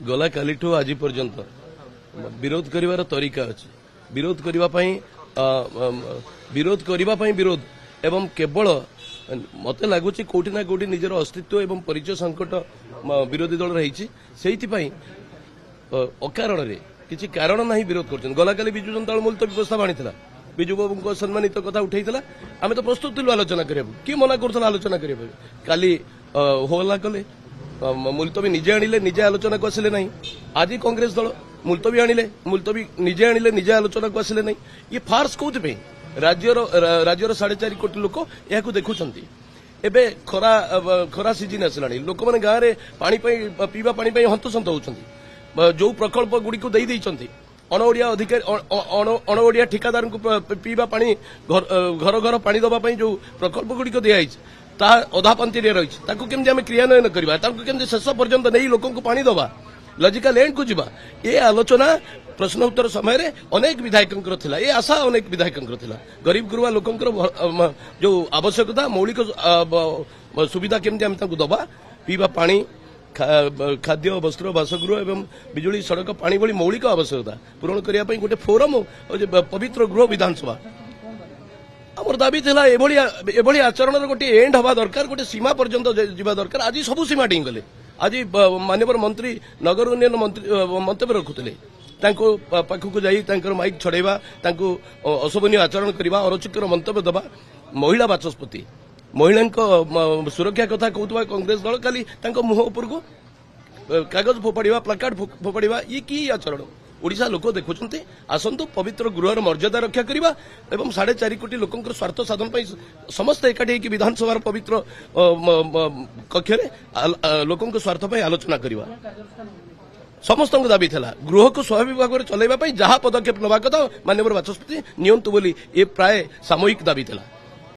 गला काली आज पर्यंत विरोध करिवार तरीका अच्छे विरोध करने विरोध एवं केवल मत लगुच कौटि ना कौटि निजर अस्तित्व एवं परिचय संकट विरोधी दल रही अकारण किसी कारण ना विरोध कर गला काली बिजु जनता दल मुलतवी प्रस्ताव आनी बिजु बाबू को सम्मानित कथा उठाई आम तो प्रस्तुत थिलु आलोचना करिया कि मना कर आलोचना करिया काली होला कले मुलतवी निजे आनिले निजे आलोचना को आसिले नहीं आज कांग्रेस दल मुलतवी आनिले मुलतवी निजे आनिले निजे आलोचना को आसिले नहीं ये फार्स कौन राज्यर 4.5 कोटी लोक या देखुंट एबे खरा खरा सीजन आसला लोक मैंने गाँव में पानी पीवा पानी हंतसंत होती जो प्रकल्प गुड़ी दे अणओडिया अधिकारी अणओडिया ठिकादार को पीवा पानी घर घर पानी दवाई जो प्रकल्प गुड़िक दिखाई अधा पंथी रही केमती आम क्रियान्वयन करवा केमती शेष पर्यंत नहीं लोक पानी दवा लजिकल एंड को जीवा ये आलोचना प्रश्न उत्तर समय रे अनेक विधायकों थिला ये आशा अनेक विधायकों थिला गरीब गुरुआ लोकंकर जो आवश्यकता मौलिक सुविधा केमती आम दबा पीवा पानी खाद्य वस्त्र बासगृह एवं बिजुली सड़क पानी भली मौलिक आवश्यकता पूरण करने गोटे फोरम पवित्र गृह विधानसभा आमर दाबी था एभली आचरण गोटे एंड हवा दरकार गोटे सीमा पर्यंत जीवा दरकार आज सब सीमा डिंग गले आज माननीय मंत्री नगर उन्नयन मंतव्य रखुले पाखक जा माइक छड़ेवा अशोभनीय आचरण करवा अरचिकर मंतव्य दबा महिला बाचस्पति महिला सुरक्षा कथा कहूबा कांग्रेस दल काली मुह उपर को कागज फोपाड़ा प्लाकार्ड फोपाड़ा ये कि आचरण ओडिशा लोक देखुंट आसतु पवित्र गृहर मर्यादा रक्षा करवा एवं 4.5 कोटी लोकंकर स्वार्थ साधन समस्त एकाठी विधानसभा पवित्र कक्ष लोकंक स्वार्थ आलोचना करवा समस्त दाबी था गृह को स्वाभाविक भाव में चलैया जहाँ पदक्षेप नवा कथा माननीय बाचस्पति नियंतु बोली ये प्राय सामूहिक दाबी था।